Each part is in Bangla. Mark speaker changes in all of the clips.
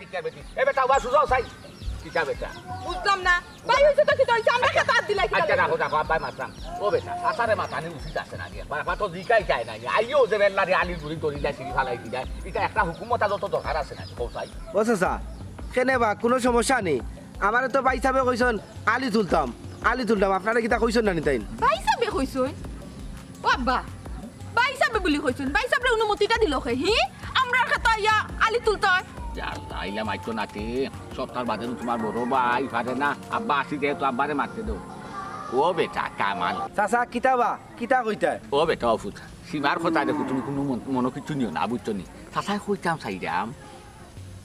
Speaker 1: দিকে বেটি এ বেটা ওবা সুজাও চাই কিটা বেটা
Speaker 2: বুঝলাম না ভাই হইছে তো কি হইছে আমরা কে তার দিলাই কি
Speaker 1: আচ্ছা রাখো রাখো আব্বাই মাতাম ও বেটা আসারে মাতানি উচিত আছে না দিয়ে বাবা তো জিকাই চাই না আইও যে বেল্লারে আলি ধরি ধরি যায় সিঁড়ি ফালাই দি যায় এটা একটা হুকুমত যত দরকার আছে না কোথায়
Speaker 3: ও চাচা কেনে বা কোনো সমস্যা নেই আমারে তো ভাই সাহেবে কইছেন আলি তুলতাম আপনারা কিতা কইছেন না নিতাইন
Speaker 2: ভাই সাহেব কইছুন ও আব্বা ভাই সাহেব বলি কইছুন ভাই সাহেব অনুমতিটা দিল হে হি আমরা খাতা ইয়া আলি তুলতে
Speaker 1: আইলাম আইতো নাতি সপ্তাহ বাদে তোমার বড় ভাই পারে না আব্বা আসি দে তো আব্বারে মারতে দাও ও বেটা কামাল
Speaker 3: চাচা কিতা কইতা
Speaker 1: ও বেটা অফুত সীমার কথা দেখো তুমি কোনো মনে কিছু নিও না বুঝছো নি চাচাই কইতাম চাইরাম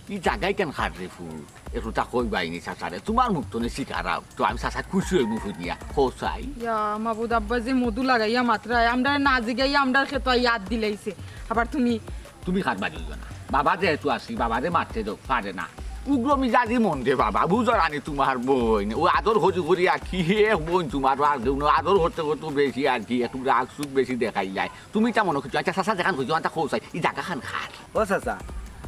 Speaker 1: ই জাগাই কেন খার রে ফুট এটা কই বাইনি চাচারে তোমার মুখ তো শিকারাও তো আমি চাচা খুশি হইব ফুটিয়া হোসাই
Speaker 2: ইয়া মাবুদ আব্বা যে মধু লাগাইয়া মাত্রায় আমরা না জিগাইয়া আমরা খেতো ইয়াদ দিলাইছে আবার
Speaker 1: তুমি খাত বাড়ি না বাবা যেহেতু আসি বাবারে মারতে দাও পারে না উগ্র মিজাজি মন দে বাবা বুঝো রানি তোমার বোন ও আদর হজু করি আর কি হে বোন তোমার আদর হতে হতে বেশি আর কি একটু রাগ সুখ বেশি দেখাই যায় তুমি তা মনে করছো আচ্ছা চাচা দেখান খুঁজো আনটা খোঁজাই এই জায়গা খান খাট
Speaker 3: ও চাচা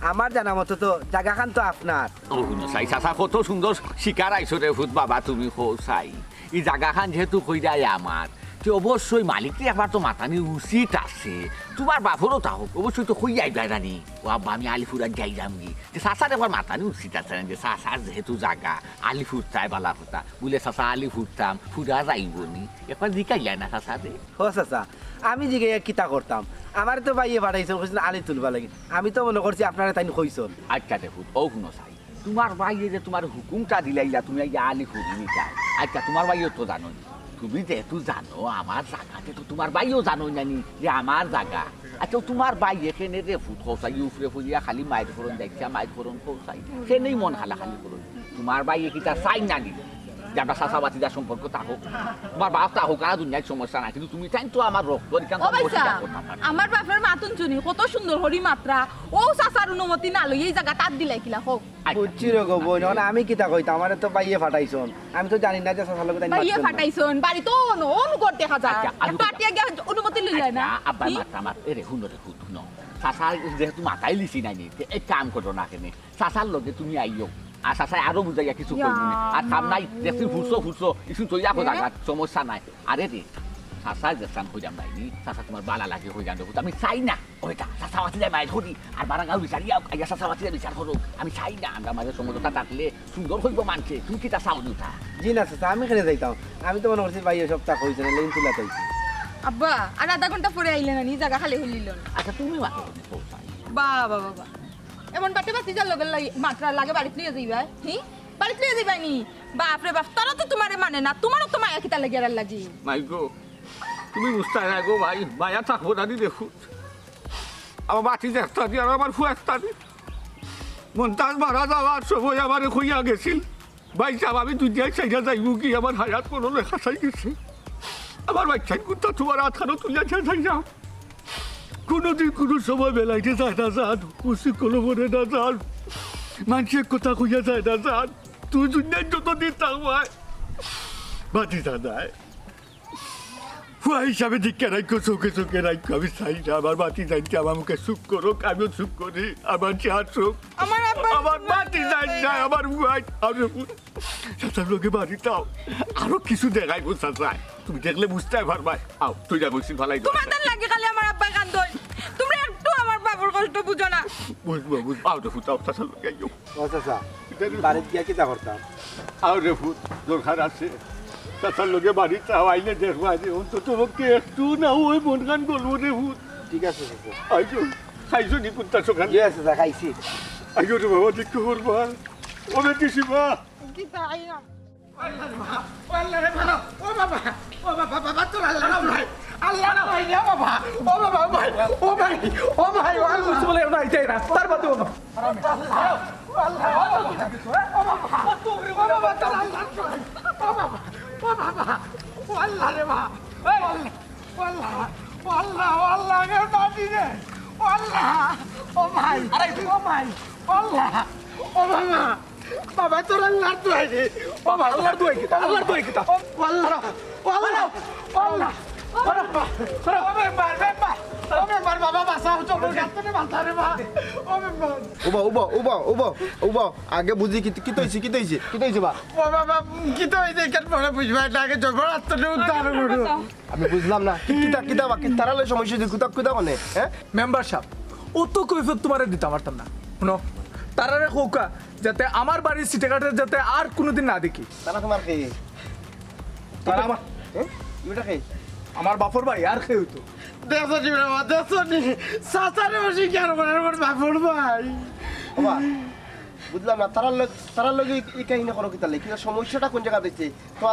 Speaker 3: আমার জানা মতো তো জায়গা খান তো আপনার
Speaker 1: ও চাই চাচা কত সুন্দর শিকার আইসো রে ফুট বাবা তুমি খোঁজাই এই জায়গা খান যেহেতু কই যায় আমার তো অবশ্যই মালিককে একবার তো মাতানি উচিত আছে তোমার বাপরও তা হোক অবশ্যই তো কই যাই রানি ও আব্বা আমি আলিপুরার যাইলাম কি যে চাচার একবার মাতানি উচিত আছে যে চাচার যেহেতু জায়গা আলিপুর চাই বালা কথা বলে চাচা আলিপুরতাম ফুরা যাইব নি একবার দিকাই যায় না চাচা রে
Speaker 3: ও চাচা আমি জিগাইয়া কিতা করতাম আমার তো ভাইয়ে পাঠাইছেন কইছেন আলি তুলবা লাগে আমি তো মনে করছি আপনারা তাই কইছেন
Speaker 1: আচ্ছা দেখুন ও শুনো চাই তোমার ভাইয়ে যে তোমার হুকুমটা দিলাইলা তুমি আলিপুর নিতাই আচ্ছা তোমার ভাইও তো জানো তুমি যেহেতু জানো আমার জায়গাতে তো তোমার ভাইও জানো জানি যে আমার জায়গা আচ্ছা তোমার ভাই এখানে রে ফুট খোঁচাই উফরে ফুলিয়া খালি মায়ের ফোরন দেখছে মায়ের ফোরন খোঁচাই সেনেই মন খালা খালি করুন তোমার ভাই একিটা চাই না নি যে আমরা চাষাবাতি যা সম্পর্ক তা হোক তোমার বাপ তা হোক আর দুনিয়ার সমস্যা নাই কিন্তু তুমি চাই তো আমার রক্ত
Speaker 2: আমার বাপের মাতুন চুনি কত সুন্দর হরি মাত্রা ও চাচার অনুমতি না লই এই জায়গা তার দিলাই কিলা হোক
Speaker 3: বুঝছি রে গো বোন আমি কিতা কইতাম আমারে তো ভাইয়ে পাঠাইছেন আমি তো জানি না যে চাচা লোক তাই
Speaker 2: ভাইয়ে পাঠাইছেন বাড়ি তো অনু করতে দেখা যায় পাটিয়া গিয়া অনুমতি লইলাই না
Speaker 1: আব্বা মাত্রা মাত এরে হুনো রে হুনো চাচা যেহেতু মাথায় লিছি নাই এক কাম করো না কেনে চাচার লগে তুমি আইও আর চাচাই আরো বুঝাইয়া কিছু করবি আর কাম নাই দেখছি ফুরছো ইসু তো ইয়াকো জায়গা সমস্যা নাই আরে রে চাচা যেসান হইলাম নাইনি চাচা তোমার বালা লাগে হয়ে যাবে আমি চাই না ওইটা চাচা মাতি যায় মায়ের ধরি আর বারাঙ্গাও বিচারিয়া আইয়া চাচা মাতি বিচার করো আমি চাই না আমরা মাঝে সমুদ্রটা থাকলে সুন্দর হইব মানছে তুমি কি তা চাও না
Speaker 3: জি না চাচা আমি এখানে যাইতাম আমি তো মনে করছি ভাইয়ে সপ্তাহ কইছেন লেন তুলা তাইছি
Speaker 2: আব্বা আর আধা ঘন্টা পরে আইলেন না নি জায়গা খালি হইলিল
Speaker 1: আচ্ছা তুমি মাতো
Speaker 2: বাবা বাবা এমন বাটে বাতি যার লগে মাত্রা লাগে বাড়িতে লিয়ে যাইবা হি বাড়িতে লিয়ে যাইবা নি বাপ রে বাপ তারা তো তোমারে মানে না তোমারও তো মায়া কিতা লাগে আর লাগি
Speaker 1: মাই গো তুমি বুঝতে না গো ভাই মায়া থাকবো না দেখো আমার বাতি দেখতে দিয়ে আর আমার ফুয়াস্তা দি মন্তাজ মারা যাওয়ার সময় আমার হইয়া গেছিল ভাই সাহেব আমি দুনিয়ায় চাইয়া যাইব কি আমার হায়াত কোনো লেখা চাই গেছে আমার বাচ্চাই কুত্তা তোমার আথারও তুলিয়া যাইয়া কোনোদিন কোনো সময় বেলাইতে যায় না যান কুসি কোনো মনে না যান মানুষের কথা কইয়া যায় না যান তুই দুনিয়ায় যতদিন থাকবাই বাতি যায় ফুয়া হিসাবে দীক্ষা রাখো চোখে রাখো আমি চাই না আমার বাতি যাইতে আমার মুখে সুখ করো আমিও সুখ করি আমার চেহার সুখ আমার বাতি যায় আমার ফুয়াই চাচার লোকে বাড়ি তাও আরো কিছু দেখাই বুঝতে চাই তুমি দেখলে বুঝতে পারবাই আও তুই যা বলছিস ভালাই
Speaker 2: তোমাদের লাগে খালি আমার আব্বা কান্দই তোমরা একটু আমার বাবুর কষ্ট বুঝো না
Speaker 1: বুঝবো আও রে ফুট আও চাচার লোকে আইও
Speaker 3: ও চাচা বাড়িতে গিয়া কিতা করতাম
Speaker 1: আও রে ফুট দরকার আছে চাচার লোকে বাড়ি চাও আইলে দেখবো আজ অন্তত তোমাকে একটু না ওই মন গান বলবো রে ফুট
Speaker 3: ঠিক আছে চাচা
Speaker 1: আইজো খাইছো নি কোনটা সকাল
Speaker 3: জি আছে চাচা খাইছি
Speaker 1: আইজো রে বাবা দেখতে করবা ও বেটি শিবা
Speaker 2: কি তাই না
Speaker 4: আল্লাহ রে ভালো ও বাবা বাবা তোর আল্লাহ ভাই আল্লাহ ভাই রে বাবা ও বাবা ভাই ও ভাই ও আল্লাহ বলে নাই চাই না তার বাদ ও আল্লাহ ও বাবা তুমি ও বাবা তোর আল্লাহ ও বাবা ও আল্লাহ রে বাবা ও আল্লাহ রে বাদি রে ও আল্লাহ ও ভাই আরে ও ভাই আল্লাহ ও বাবা বাবা তোর আল্লাহর দোয়াই রে বাবা আল্লাহর দোয়াই কি আল্লাহ আল্লাহ আল্লাহ আল্লাহ বাবা বাঁচাও চলো গাতনে বাঁচা রে মা ও মেম্বার
Speaker 3: উবা উবা উবা উবা উবা আগে বুঝি কি তৈছে বা
Speaker 4: ও বাবা কি তো এই দেখেন পরে বুঝবা এটা আগে জবর আত্মনে উদ্ধার করো
Speaker 3: আমি বুঝলাম না কিতা বাকি তারালে সমস্যা যে কুতা কোনে হ্যাঁ
Speaker 5: মেম্বার সাহেব ও তো কৈফত তোমারে দিতে পারতাম না শুনো তারারে কৌকা যাতে আমার বাড়ির সিটে কাটের যাতে আর কোনোদিন না দেখি
Speaker 3: তারা তোমার কে
Speaker 5: তারা আমার
Speaker 3: এটা কে
Speaker 5: আমার বাপর ভাই আর খেয়ে হইতো
Speaker 4: দেখনি বাবা দেখনি সাসারে বসে কেন করে আমার বাপর ভাই
Speaker 3: বাবা বুঝলাম না তারার লগে এই কাহিনী করো কিতা লাগে সমস্যাটা কোন জায়গা দিচ্ছে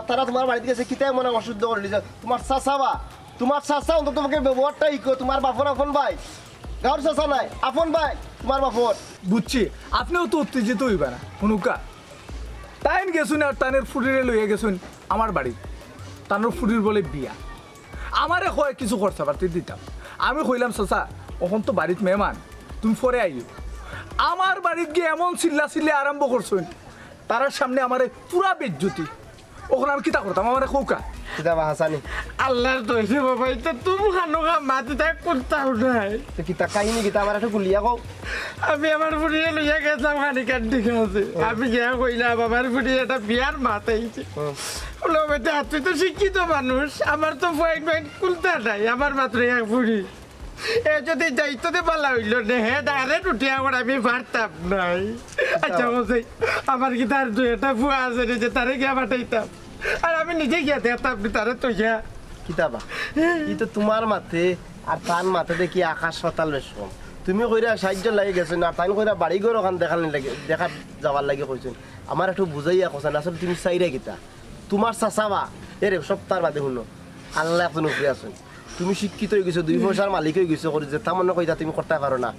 Speaker 3: তারা তোমার বাড়িতে গেছে কিতাই মনে অশুদ্ধ করে দিছে তোমার চাচা অন্তত তোমাকে ব্যবহারটা ইকো তোমার বাপর আপন ভাই গাঁর চাচা নাই আপন ভাই তোমার বাপর
Speaker 5: বুঝছি আপনিও তো উত্তেজিত হইবা না হুনুকা তাইন গেছুন আর তানের ফুটিরে লইয়া গেছুন আমার বাড়ি তানোর ফুটির বলে বিয়া আমারে কয় কিছু খরচা পাতি দিতাম আমি কইলাম চাচা ওখান তো বাড়িত মেহমান তুমি পরে আইও আমার বাড়িত গিয়ে এমন চিল্লা আরম্ভ করছুন তারার সামনে আমারে পুরা বেজ্জতি ওখানে আমি কিতা করতাম আমারে কৌকা
Speaker 3: কিতা বা হাসানি
Speaker 4: আল্লাহর দইছে বাবা এটা তুমি খানো খা মাটি তাই করতাও নাই
Speaker 3: তো কিতা কাহিনী কিতা আমার একটু গুলিয়া কও
Speaker 4: আমি আমার ফুটিয়ে লইয়া গেছিলাম খানি কান্দি খাওয়াছে আমি গিয়া কইলাম আমার ফুটিয়ে একটা বিয়ার মাথাইছে বলো বেটা তুই তো শিক্ষিত মানুষ আমার তো পয়েন্ট খুলতে নাই আমার মাত্র এক ফুড়ি এ যদি দায়িত্বতে পালা হইল না হে ডাইরেক্ট উঠে আমার আমি পারতাম নাই আচ্ছা বলছি আমার কি তার দুই একটা ফুয়া আছে রে যে তারে গিয়া পাঠাইতাম আর আমি নিজে গিয়া দেখতাম তারে তো গিয়া
Speaker 3: কিতা বা ই তো তোমার মাথে আর তার মাথে দেখি আকাশ পাতাল রেশম তুমি কইরা সাহায্য লাগে গেছো না তাই কইরা বাড়ি ঘর ওখান দেখা যাবার লাগে কইছেন আমার একটু বুঝাইয়া কোছেন আসলে তুমি চাইরা কিতা তোমার চাচাবা এরে সব তার বাদে শুনো আল্লাহ আপনি উপরে আছেন তুমি শিক্ষিত হয়ে গেছো 2 পয়সার মালিক হয়ে গেছো করে যে তার মনে কইতা তুমি করতে পারো না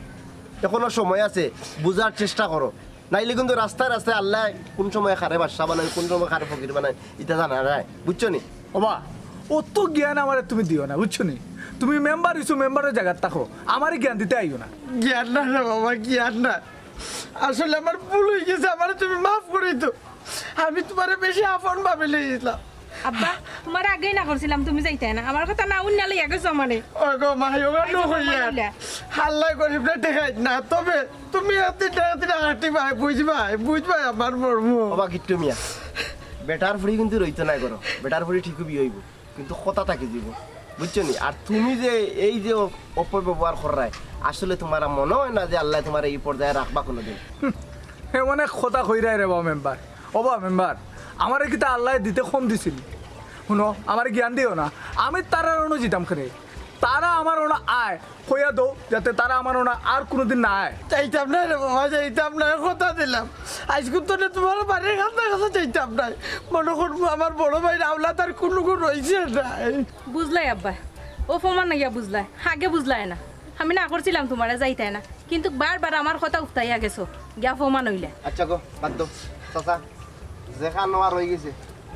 Speaker 3: এখনো সময় আছে বুঝার চেষ্টা করো নাইলে কিন্তু রাস্তায় আল্লাহ কোন সময় খারে বাসা বানায় কোন সময় খারে ফকির বানায় এটা জানা যায় বুঝছো নি
Speaker 5: ওবা অত জ্ঞান আমারে তুমি দিও না বুঝছো নি তুমি মেম্বার হইছো মেম্বারের জায়গায় থাকো আমারে জ্ঞান দিতে আইও না
Speaker 4: জ্ঞান না রে বাবা জ্ঞান না আসলে আমার ভুল হয়ে গেছে আমার তুমি মাফ করে তো আমি তোমার বেশি আপন ভাবে লেগেছিলাম
Speaker 2: আব্বা তোমার আগেই না করছিলাম তুমি যাইতে না আমার কথা না উন্না লইয়া গেছো আমারে
Speaker 4: ওগো মাই ওগো নো হইয়া হাল্লা করি না দেখাই না তবে তুমি এত হাঁটি ভাই বুঝবাই আমার মর্ম
Speaker 3: বাবা কিট্টু মিয়া বেটার ফুড়ি কিন্তু রইতে নাই করো বেটার ফুড়ি ঠিকই বিয়ে হইব কিন্তু কথা তাকে দিব বুঝছো নি আর তুমি যে এই যে অপব্যবহার করায় আসলে তোমার মনে হয় না যে আল্লাহ তোমার এই পর্যায়ে রাখবা কোনোদিন
Speaker 5: হে মানে কথা কইরাই রে বা মেম্বার ওবা মেম্বার আমারে কিতা আল্লাহ দিতে কম দিছিল শুনো আমার জ্ঞান দিও না আমি তারা অন্য জিতাম খেলে তারা আমার ওনা আয় কইয়া দো যাতে তারা আমার ওনা আর কোনোদিন না আয়
Speaker 4: চাইতাম না রে বাবা চাইতাম না কথা দিলাম আজকে তো তোমার বাড়ির কাছে চাইতাম না মনে করবো আমার বড় ভাই রাওলা তার কোনো রয়েছে নাই
Speaker 6: বুঝলাই আব্বা ও ফমান নাইয়া বুঝলাই আগে বুঝলাই না আমি না করছিলাম তোমারে যাইতে না কিন্তু বারবার আমার কথা উঠাইয়া গেছো গিয়া ফমান হইলে
Speaker 3: আচ্ছা গো বাদ দাও চাচা যেখান আর হয়ে গেছে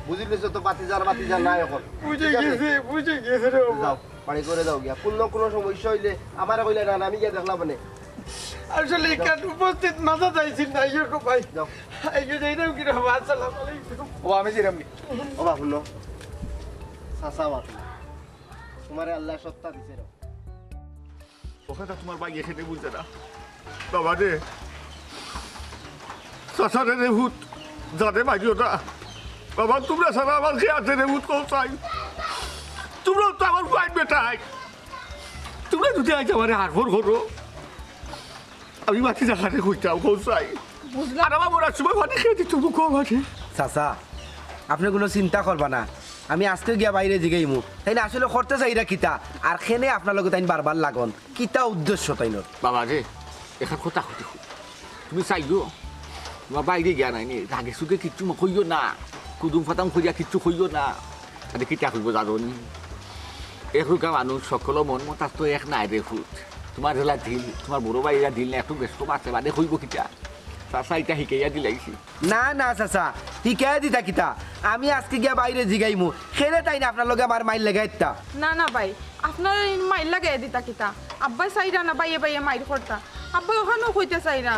Speaker 3: বুঝি গেছো তো বাতিজার নাই এখন
Speaker 4: বুঝে গেছে রে বাবা
Speaker 3: যাও বাড়ি করে যাও গিয়া কোনো সমস্যা হইলে আমার কইলে না আমি গিয়া দেখলাম মানে
Speaker 4: আসলে এখান উপস্থিত মাথা চাইছি না ইয়ো ভাই
Speaker 3: যাও
Speaker 4: এই যে এইটাও কি রে বাবা আসসালামু আলাইকুম
Speaker 5: ও আমি জিরাম
Speaker 3: ও বা শুনো চাচা বাত তোমারে আল্লাহ সত্তা দিছে রে
Speaker 1: ওখানে তোমার ভাই এখানে বুঝছে না বাবা রে চাচারে রে ভূত যাতে বাজিও না বাবা তোমরা সারা আমার খেয়ে আছে রে ভূত কোন চাই তোমরা তো আমার ভাই বেটাই তোমরা যদি আজ আমার হারফোর করো আমি মাটি জায়গাতে খুঁজতাম কোন চাই আর আমার মরার সময় ভাটি খেয়ে দিত কম আছে
Speaker 3: চাচা আপনি কোনো চিন্তা করবা না আমি আজকে গিয়া বাইরে জিগাইমু তাই না আসলে করতে চাইরা কিতা আর খেনে আপনার লগে তাই বারবার লাগন কিতা উদ্দেশ্য তাইনোর
Speaker 1: বাবা রে এখন কথা হতে তুমি চাইও তোমার বাইরে গিয়া নাই নি রাগে সুখে কিচ্ছু কইও না কুদুম ফাতাম খুঁজিয়া কিচ্ছু কইও না আরে কিতা কইব জানি এখনকার মানুষ সকল মন মতার তো এক নাই রে ফুট তোমার হেলা ঢিল তোমার বড় বাইরা ঢিল না একটু ব্যস্ত মাছে বাদে কইব কিতা চাচা এটা শিকাইয়া দিলাইছি
Speaker 3: না না চাচা শিকাই দিতা কিতা আমি আজকে গিয়া বাইরে জিগাইমু খেলে তাই না আপনার লগে আমার মাইল লাগাইতা
Speaker 2: না না ভাই আপনার মাইল লাগে দিতা কিতা আব্বাই চাইরা না বাইয়ে বাইয়ে মাইর করতা আব্বাই ওখানেও কইতে চাইরা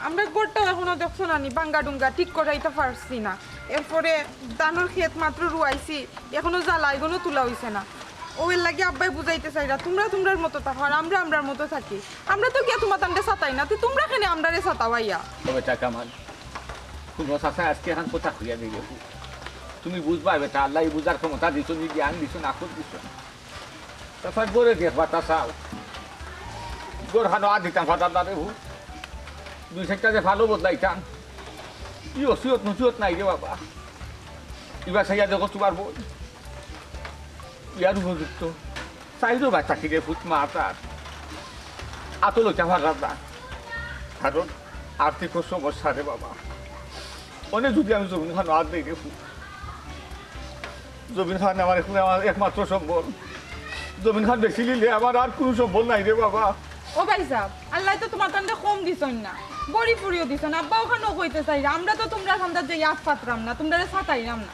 Speaker 2: আমরা গোটটাও এখনো দেখছো না নি বাঙ্গা ডুঙ্গা ঠিক করাইতে পারছি না এরপরে ধানের ক্ষেত মাত্র রুয়াইছি এখনো জ্বালা এগুলো তোলা হইছে না ওই লাগে আব্বাই বুঝাইতে চাই না তোমরা তোমরার মতো থাকো আর আমরা আমরার মতো থাকি আমরা তো গিয়া তোমার তান্ডে সাতাই না তুই তোমরা কেন আমরারে সাতাওয়াইয়া
Speaker 1: তবে টাকা মান কোনো চাষা আজকে এখন কথা খুঁজে দিয়ে তুমি বুঝবা বেটা আল্লাহ বুঝার ক্ষমতা দিছো নি জ্ঞান দিছো না খুব দিছো তাছাড়া গড়ে দেখবা তাছাও গড় হানো দিতাম ফাটার দাঁড়ে দুই সেকটা যে ভালো বদলাইতাম ই অসিয়ত নসিয়ত নাই রে বাবা এবার সাইয়া দেখো তোমার বই ইয়ার উপযুক্ত চাইলেও বাচ্চা কিনে ফুট মা তার আতো লোচা ভাড়ার না কারণ আর্থিক সমস্যা রে বাবা অনেক যদি আমি জমিন খান আর দিই রে ফুট জমিন খান আমার এখন আমার একমাত্র সম্বল জমিন খান বেশি নিলে আমার আর কোনো সম্বল নাই রে বাবা
Speaker 2: ও ভাই সাহেব আল্লাহ তো তোমার তান্ডে কম দিছন না গড়ি ফুরিও দিছন আব্বা ওখানেও কইতে চাই না আমরা তো তোমরা ঠান্ডার যে ইয়াদ পাতরাম না তোমরা সাতাইরাম না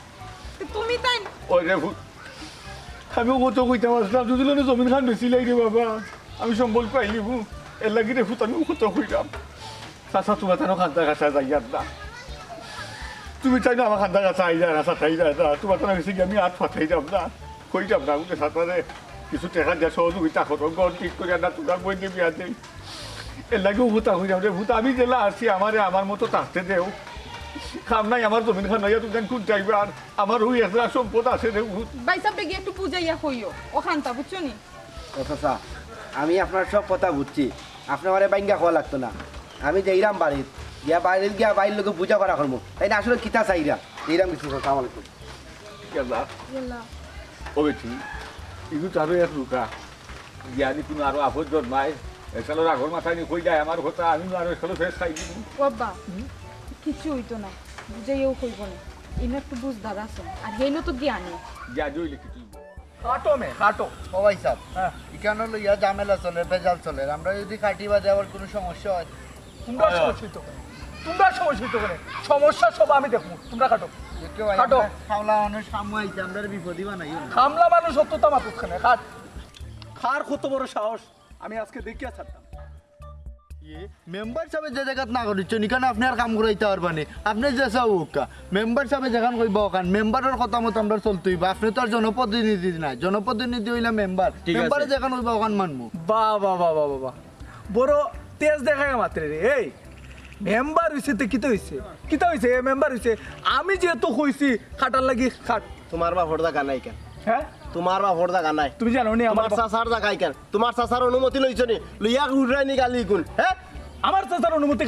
Speaker 2: তুমি তাই
Speaker 1: ওই রে ফুট আমি কত কইতে পারছিলাম যদি জমিন খান বেশি লাগে রে বাবা আমি সম্বল পাইলি ভু এর লাগি রে ফুট আমি কত কইলাম চাষা তোমার তেন খান্তা কাছা যাই না তুমি চাই না আমার খান্তা কাছা আই যায় না সাথাই যায় না তোমার তেন গেছি আমি আর ফাটাই যাব না কই যাব না উঠে সাঁতারে কিছু টাকা দিয়ে সহযোগিতা করো গড় ঠিক করে না তোমার বই দিয়ে বিয়া দেই এর লাগেও ভূতা হয়ে যাবে ভূতা আমি জেলা আসছি আমারে আমার মতো থাকতে দেও খাম নাই আমার জমিন খান নাইয়া তুমি কোন চাইবে আর আমার ওই একটা সম্পদ আছে রে ভূত
Speaker 2: ভাই সাহেব গিয়ে একটু পূজাইয়া হইও ও খান্তা বুঝছো নি
Speaker 3: চাচা আমি আপনার সব কথা বুঝছি আপনার ঘরে বাইঙ্গা খাওয়া লাগতো না আমি যাইরাম বাড়ির গিয়া বাড়ির লোকে পূজা করা করবো তাই না আসলে কিতা চাইরা এইরাম কিছু কথা আমার
Speaker 1: কেলা ও বেটি ইগু তো আরো এক লুকা জ্ঞানী কোনো আরো আপদ জন্মায় এসালোর আগর মাথায় নিয়ে কই যায় আমার কথা আমি আরো এসালো ফেস খাই দিবি
Speaker 2: বাবা কিছু হইতো না বুঝাইও কইব না ইনো একটু বুঝদার আছে আর হেনো তো জ্ঞানী
Speaker 1: যা জইলে কি তুই
Speaker 5: হাঁটো মে হাঁটো
Speaker 3: ও ভাই সাহেব
Speaker 5: হ্যাঁ
Speaker 3: এখানে লইয়া ঝামেলা চলে ভেজাল চলে আমরা যদি কাটি বাজে আবার কোনো সমস্যা হয়
Speaker 5: তোমরা সমস্যা তো করে তোমরা সমস্যা তো করে সমস্যা সব আমি দেখবো তোমরা কাটো কাটো।
Speaker 3: খাওলা মানুষ সামু আইছে আমরা বিপদই বানাই
Speaker 5: খামলা মানুষ সত্যতা মাতুখানে খাট খার কত বড় সাহস আমি আজকে দেখিয়া ছাড়তাম
Speaker 3: মেম্বার সাহেব যে জায়গাত না করিচ্ছেন এখানে আপনি আর কাম করাইতে পারবানি আপনি যে চাওকা মেম্বার সাহেব যেখান কইব ওখান মেম্বারের কথা মতো আমরা চলতে হইব আপনি তো আর জনপ্রতিনিধি না জনপ্রতিনিধি হইলে মেম্বার মেম্বারে যেখান কইব ওখান মানবো
Speaker 5: বাবা বড় তেজ দেখায় মাত্র রে এই মেম্বার হইছে তো কিতা হইছে মেম্বার হইছে আমি যেহেতু কইছি খাটার লাগি খাট
Speaker 3: তোমার বা ফোড়দা গানাই কেন
Speaker 5: হ্যাঁ
Speaker 3: তোমার বা ফোড়দা গানাই
Speaker 5: তুমি জানো নি আমার
Speaker 3: আমার চাচার জায়গায় কেন তোমার চাচার অনুমতি লইছো নি লইয়া উড়াই নি গালি কোন হ্যাঁ
Speaker 5: আমার চাচার অনুমতি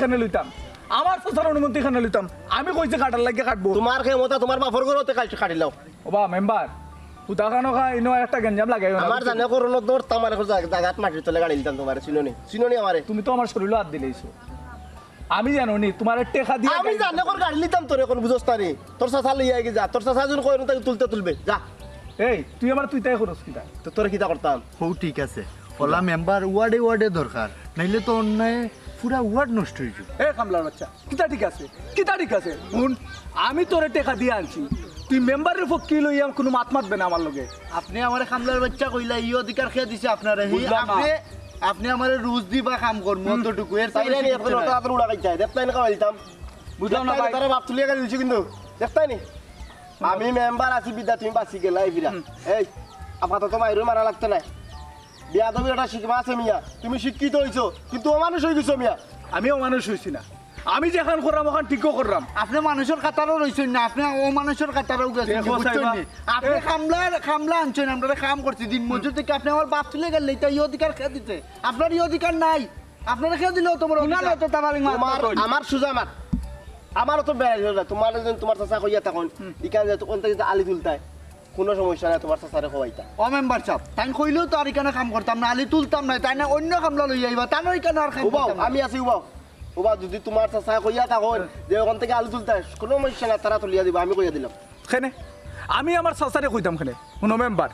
Speaker 5: খানে লইতাম আমি কইছি খাটার লাগি কাটবো
Speaker 3: তোমার ক্ষমতা তোমার বাপর ঘরতে কাটি লাও
Speaker 5: ও বা মেম্বার উদাহরণ খা ইনো একটা গঞ্জাম লাগাই
Speaker 3: আমার জানে করোনা দৌড় তোমার জায়গাত মাটির তলে গাড়ি দিতাম তোমার চিনোনি আমারে
Speaker 5: তুমি তো আমার শরীরে হাত দিলেইছো আমি জানো নি তোমার টেকা দিয়ে
Speaker 3: আমি জানে কর গাড়ি নিতাম তোর এখন বুঝোস তারি তোর চাচা লইয়া গিয়ে যা তোর চাচা যখন কই তাকে তুলবে যা
Speaker 5: এই তুই আমার তুই তাই করস কিটা
Speaker 3: তো তোর কিতা করতাম
Speaker 7: হৌ ঠিক আছে ওলা মেম্বার ওয়ার্ডে দরকার নাইলে তো অন্যায় পুরা ওয়ার্ড নষ্ট হয়ে যাবে
Speaker 5: এ কামলার বাচ্চা কিতা ঠিক আছে শুন আমি তোরে টেকা দিয়ে আনছি তুই মেম্বারের পক্ষে লইয়া কোনো মাত মাতবে না আমার লগে
Speaker 7: আপনি আমার খামলার বাচ্চা কইলা ই অধিকার খেয়ে দিছে আপনারা
Speaker 5: বুঝলাম না।
Speaker 7: আপনি আমার রুজ দিবা কাম করবো অতটুকু এর
Speaker 3: তাই না এখন ওটা হাতের উড়া গাইছে দেখতাই না কামাইতাম
Speaker 5: বুঝলাম না ভাই।
Speaker 3: তারে বাপ তুলিয়া গাড়ি দিছি কিন্তু দেখতাই নি আমি মেম্বার আছি বিদ্যা তুমি বাঁচি গেলা এই বিরা এই আপাতত মাইরো মারা লাগতে নাই বিয়া তুমি একটা শিখবা আছে মিয়া তুমি শিক্ষিত হইছো কিন্তু ও মানুষ হয়ে গেছো মিয়া
Speaker 5: আমিও মানুষ হইছি না আমি যেখান করলাম ওখান ঠিকও করলাম
Speaker 7: আপনি মানুষের কাতারও রইছেন না আপনি ও মানুষের কাতারও গেছেন
Speaker 5: দেখো
Speaker 7: বুঝছেন
Speaker 5: সাইবা।
Speaker 7: নি? আপনি খামলা আনছেন আমরা কাম করছি দিন মজুর থেকে আপনি আমার বাপ তুলে গেলে এটা ই অধিকার খেয়ে দিতে আপনার ই অধিকার নাই আপনারা খেয়ে দিলেও তোমার
Speaker 3: তোমার আমার সুজা মাত আমারও তো বেড়াই না তোমার তোমার চাচা কইয়া তখন ইকান যে কোন থেকে আলি তুলতায় কোনো সমস্যা নাই তোমার চাচারে খোয়াইতা
Speaker 7: ও মেম্বার সাহেব তাই কইলেও তো আর এখানে কাম করতাম না আলি তুলতাম না তাই না অন্য কামলা লই যাইবা তাই না এখানে আর কাম
Speaker 3: উবাও
Speaker 7: করতাম না।
Speaker 3: আমি আছি উবাও যদি তোমার চাচা কইয়া তখন যে ওখান থেকে আলু তুলতায় কোনো সমস্যা না তারা তুলিয়া দিব আমি কইয়া দিলাম
Speaker 5: খেনে আমি আমার সাসারে কইতাম খেনে কোনো মেম্বার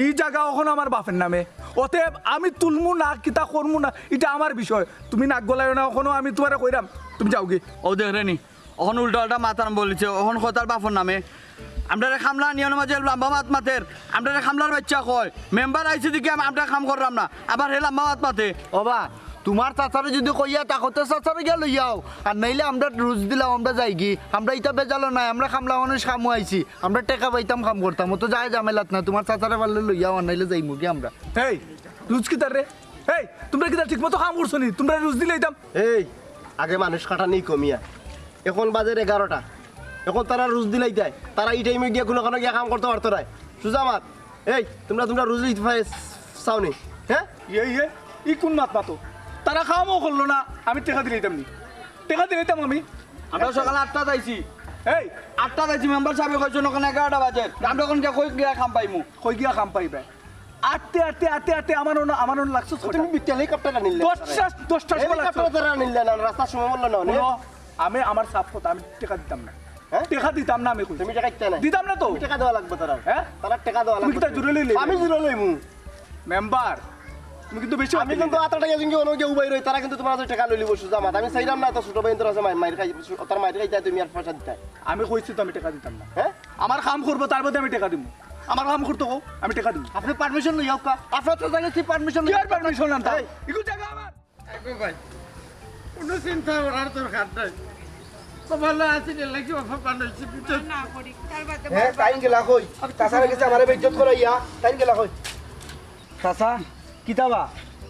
Speaker 5: এই জায়গা এখন আমার বাপের নামে অতএব আমি তুলমু না কিতা করমু না এটা আমার বিষয় তুমি নাক গলায় না এখনো আমি তোমারে কইরাম তুমি যাও গে
Speaker 8: ও দেখ রে নি অহন উল্টা উল্টা মাতার বলেছে অহন কথার বাপর নামে আমরা খামলা নিয়ন মাঝে লাম্বা মাত মাতের আমরা খামলার বাচ্চা কয় মেম্বার আইছে দিকে আমরা খাম করলাম না আবার হে লাম্বা মাত মাতে
Speaker 7: ওবা তোমার চাচারে যদি কইয়া তাকতে চাচারে গিয়া লইয়াও আর নাইলে আমরা রুজ দিলাম আমরা যাই গি আমরা ইটা বেজালো নাই আমরা খামলা মানুষ কামু আইছি আমরা টাকা পাইতাম কাম করতাম ও তো যায় জামেলাত না তোমার চাচারে পারলে লইয়াও আর নাইলে যাইমু কি আমরা
Speaker 5: এই রুজ কি তার রে এই তোমরা কি ঠিক মতো কাম করছো নি তোমরা রুজ দিলে দিতাম
Speaker 3: এই আগে মানুষ কাটা নেই কমিয়া এখন বাজে 11টা এখন তারা রুজ দিলাই দেয় তারা এই টাইমে গিয়ে কোনো গিয়ে কাম করতে পারতো না সুজামাত এই তোমরা রুজ দিতে চাওনি হ্যাঁ
Speaker 5: ই কোন মাত মাতো তারা খাওয়াও করলো না আমি টেকা দিলে দিতাম নি টেকা দিলে দিতাম আমি
Speaker 8: আমরা সকালে 8টা যাইছি
Speaker 5: এই
Speaker 8: 8টা যাইছি মেম্বার সাহেব কইছো ওখানে 11টা বাজে আমরা এখন কই গিয়া খাম পাইমু
Speaker 5: কই গিয়া কাম পাইবে আটতে আমার লাগছে
Speaker 3: তুমি হেলিকপ্টার নিলে
Speaker 5: 10টা
Speaker 3: হেলিকপ্টার নিলে না রাস্তার সময় বললো না
Speaker 5: আমি আমার সাফ কথা আমি টেকা দিতাম না
Speaker 3: হ্যাঁ?
Speaker 5: টেকা দিতাম না আমি কই
Speaker 3: তুমি টাকা দিতে না
Speaker 5: দিতাম না তো
Speaker 3: টাকা দেওয়া লাগবে তারা
Speaker 5: হ্যাঁ?
Speaker 3: তারা টাকা দেওয়া
Speaker 5: তুমি
Speaker 3: লাগবে
Speaker 5: কি তা জুড়ে লইলে
Speaker 3: আমি জুড়ে লইমু
Speaker 5: মেম্বার তুমি কিন্তু বেশি
Speaker 3: আমি কিন্তু আতটা গেছি কি অন্য কেউ উবাই রই তারা কিন্তু তোমার টাকা লইলি বসু জামাত আমি চাইলাম না তো ছোট ভাই তোর আছে মাইর খাই তার মাইর খাই তুমি আর পয়সা দিতে
Speaker 5: আমি কইছি তো আমি টাকা দিতাম না
Speaker 3: হ্যাঁ
Speaker 5: আমার কাম করবো তার মধ্যে আমি টাকা দিব আমার কাম করতে কও আমি টাকা দিব
Speaker 7: আপনি পারমিশন লইয়াও কা আপনার তো জায়গা কি পারমিশন
Speaker 5: কি আর পারমিশন আনতা ইকু জায়গা আমার
Speaker 4: ভাই কোনো চিন্তা করার দরকার নাই ভালো আছি লাগি অপমান হয়েছে
Speaker 2: না করি তার বাদে
Speaker 7: হ্যাঁ টাইম গেলা কই চাচারে গেছে আমারে বেজ্জত করাইয়া টাইম গেলা কই চাচা কিতাবা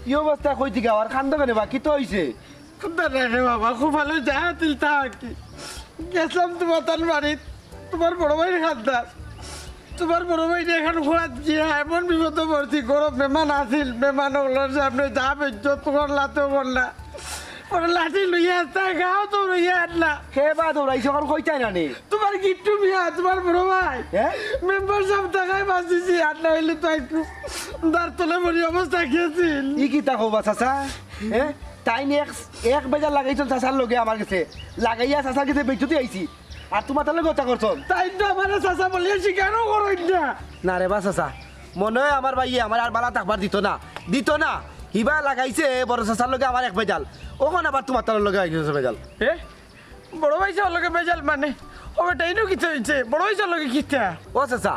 Speaker 7: কি অবস্থা কই দিগা আর খান্দ কেন বা কি তো হইছে
Speaker 4: রে বাবা খুব ভালো যা তুই থাকি গেছিলাম তোমার তার বাড়িত তোমার বড় ভাইয়ের খাদ্দার তোমার বড় ভাই এখন খোয়াত গিয়ে এমন বিপদ পড়ছি গরম মেহমান আসিল মেহমান ওগুলোর সামনে যা বেজ্জত করলা তো করলা ওরা লাঠি লইয়া আসতা গাও তো লইয়া আনলা
Speaker 7: কে বা দৌড়াইছে আর কইতাই না নি
Speaker 4: তোমার গিট্টু মিয়া তোমার বড় ভাই
Speaker 7: হ্যাঁ
Speaker 4: মেম্বার সব টাকায় বাঁচিয়েছি আর না হইলে তো একটু দাঁড় তলে মরি অবস্থা খেয়েছিল
Speaker 7: ই কি তা কবা চাচা হ্যাঁ তাই নি এক বেজার লাগাইছল চাচার লগে আমার কাছে লাগাইয়া চাচার কাছে বেজ্জতি আইছি আর তোমার তাহলে কথা করছন
Speaker 4: তাই তো আমার চাষা বলিয়া শিকারও করই না
Speaker 7: না রে বা চাচা মনে হয় আমার ভাইয়ে আমার আর বালা থাকবার দিত না হিবা লাগাইছে বড় চাচার লগে আমার এক বেজাল ওখানে আবার তোমার তার লগে আইছে বেজাল
Speaker 4: এ বড় ভাই সব লোকে বেজাল মানে ও বেটাইনও কিছু হয়েছে বড় ভাই সব লোকে কিতা
Speaker 7: ও চাচা